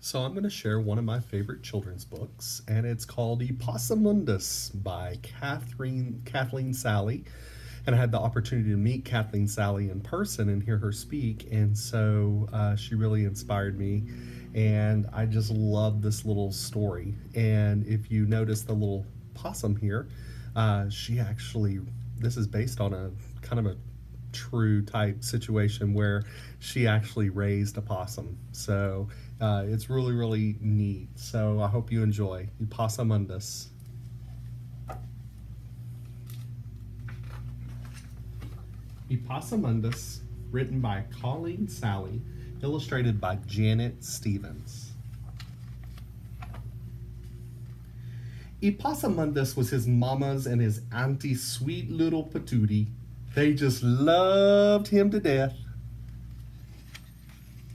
So I'm going to share one of my favorite children's books, and it's called Eppossumundas by Kathleen Sally. And I had the opportunity to meet Kathleen Sally in person and hear her speak, and so she really inspired me. And I just love this little story. And if you notice the little possum here, this is based on a kind of a true type situation where she actually raised a possum. So it's really, really neat. So I hope you enjoy Eppossumundas. Eppossumundas, written by Colleen Sally, illustrated by Janet Stevens. Eppossumundas was his mama's and his auntie's sweet little patootie. They just loved him to death.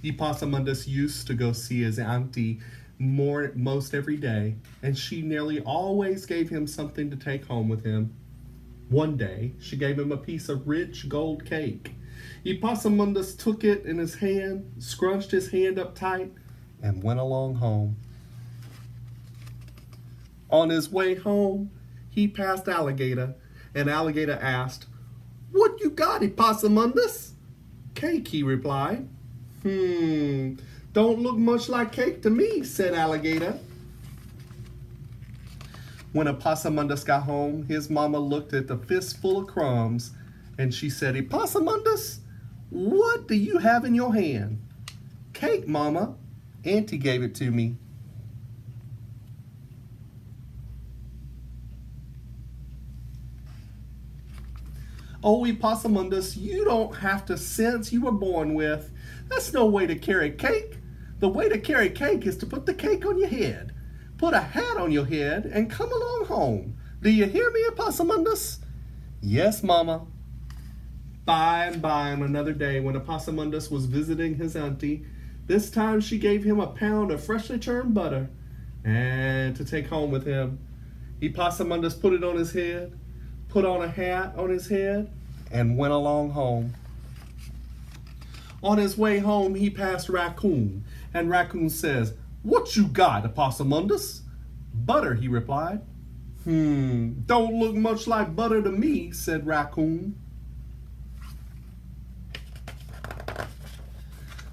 Eppossumundas used to go see his auntie most every day, and she nearly always gave him something to take home with him. One day, she gave him a piece of rich gold cake. Eppossumundas took it in his hand, scrunched his hand up tight, and went along home. On his way home, he passed Alligator, and Alligator asked, "What you got, Eppossumundas?" "Cake," he replied. Don't look much like cake to me," said Alligator. When Eppossumundas got home, his mama looked at the fistful of crumbs, and she said, "Eppossumundas, what do you have in your hand?" "Cake, Mama. Auntie gave it to me." "Oh, Eppossumundas, you don't have the sense you were born with. That's no way to carry cake. The way to carry cake is to put the cake on your head. Put a hat on your head and come along home. Do you hear me, Eppossumundas?" "Yes, Mama." By and by on another day, when Eppossumundas was visiting his auntie, this time she gave him a pound of freshly churned butter and to take home with him. Eppossumundas put it on his head, put on a hat on his head, and went along home. On his way home, he passed Raccoon, and Raccoon says, "What you got, Eppossumundas?" "Butter," he replied. Don't look much like butter to me," said Raccoon.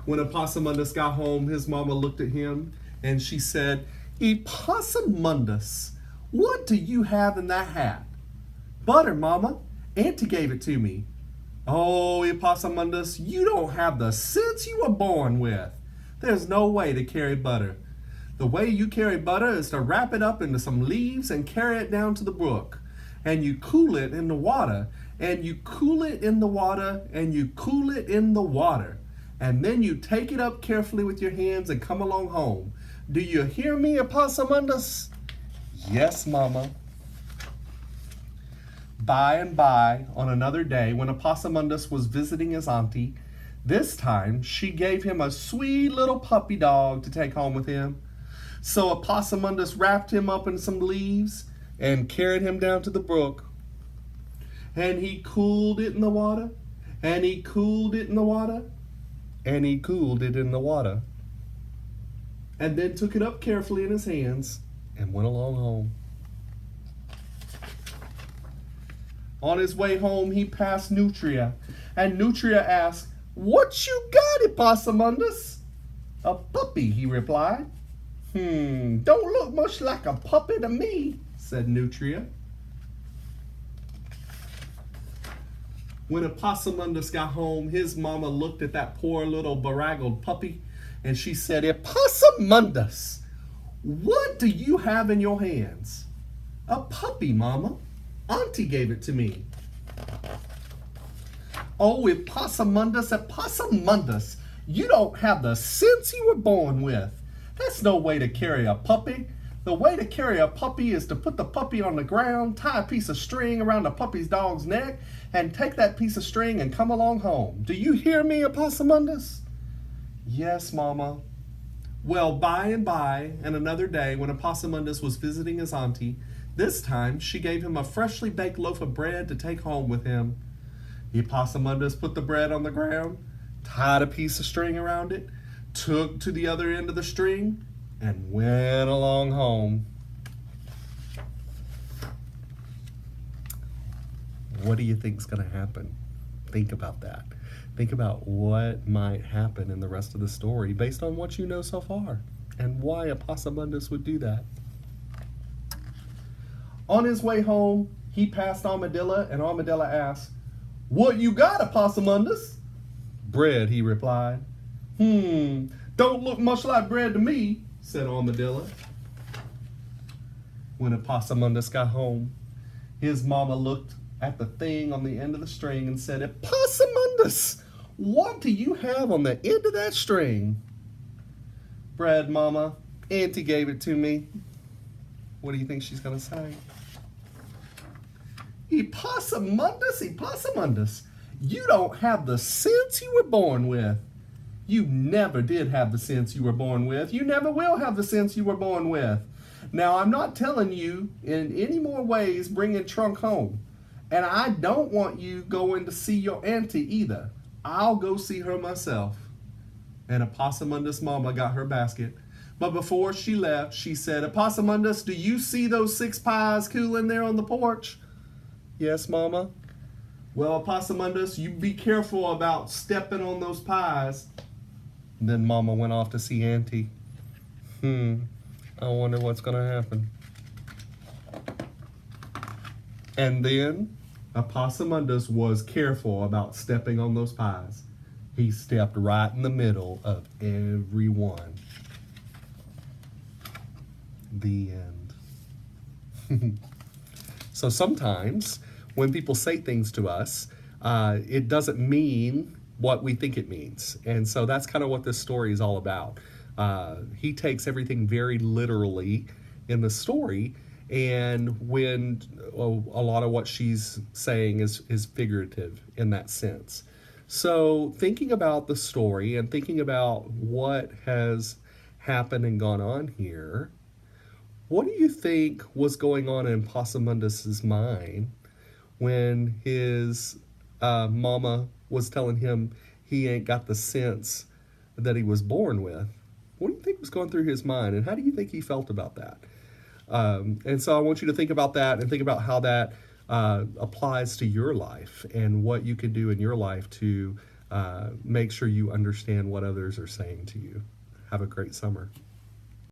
When Eppossumundas got home, his mama looked at him, and she said, "Eppossumundas, what do you have in that hat?" "Butter, Mama. Auntie gave it to me." "Oh, Eppossumundas, you don't have the sense you were born with. There's no way to carry butter. The way you carry butter is to wrap it up into some leaves and carry it down to the brook. And you cool it in the water, and you cool it in the water, and you cool it in the water. And then you take it up carefully with your hands and come along home. Do you hear me, Eppossumundas?" "Yes, Mama." By and by, on another day, when Eppossumundas was visiting his auntie, this time she gave him a sweet little puppy dog to take home with him. So Eppossumundas wrapped him up in some leaves and carried him down to the brook. And he cooled it in the water, and he cooled it in the water, and he cooled it in the water. And then took it up carefully in his hands and went along home. On his way home, he passed Nutria, and Nutria asked, "What you got, Eppossumundas?" "A puppy," he replied. Don't look much like a puppy to me," said Nutria. When Eppossumundas got home, his mama looked at that poor little beraggled puppy, and she said, "Eppossumundas, what do you have in your hands?" "A puppy, Mama. Auntie gave it to me." "Oh, Eppossumundas, Eppossumundas, you don't have the sense you were born with. That's no way to carry a puppy. The way to carry a puppy is to put the puppy on the ground, tie a piece of string around the puppy's dog's neck, and take that piece of string and come along home. Do you hear me, Eppossumundas?" "Yes, Mama." Well, by and by, and another day, when Eppossumundas was visiting his auntie, this time she gave him a freshly baked loaf of bread to take home with him. Eppossumundas put the bread on the ground, tied a piece of string around it, took to the other end of the string, and went along home. What do you think's going to happen? Think about that. Think about what might happen in the rest of the story based on what you know so far and why Eppossumundas would do that. On his way home, he passed Armadillo, and Armadillo asked, "What you got, Eppossumundas?" "Bread," he replied. Don't look much like bread to me," said Armadillo. When Eppossumundas got home, his mama looked at the thing on the end of the string and said, "Eppossumundas, what do you have on the end of that string?" "Bread, Mama. Auntie gave it to me." What do you think she's going to say? "Eppossumundas, Eppossumundas, you don't have the sense you were born with. You never did have the sense you were born with. You never will have the sense you were born with. Now, I'm not telling you in any more ways bringing Trunk home. And I don't want you going to see your auntie either. I'll go see her myself." And Eppossumundas' mama got her basket. But before she left, she said, "Eppossumundas, do you see those 6 pies cooling there on the porch?" "Yes, Mama." "Well, Eppossumundas, you be careful about stepping on those pies." Then Mama went off to see Auntie. I wonder what's going to happen. And then Eppossumundas was careful about stepping on those pies. He stepped right in the middle of every one. The end. So sometimes when people say things to us, it doesn't mean what we think it means. And so that's kind of what this story is all about. He takes everything very literally in the story, and when a lot of what she's saying is figurative in that sense. So thinking about the story and thinking about what has happened and gone on here, what do you think was going on in Eppossumundas' mind when his mama was telling him he ain't got the sense that he was born with? What do you think was going through his mind, and how do you think he felt about that? And so I want you to think about that and think about how that applies to your life and what you can do in your life to make sure you understand what others are saying to you. Have a great summer.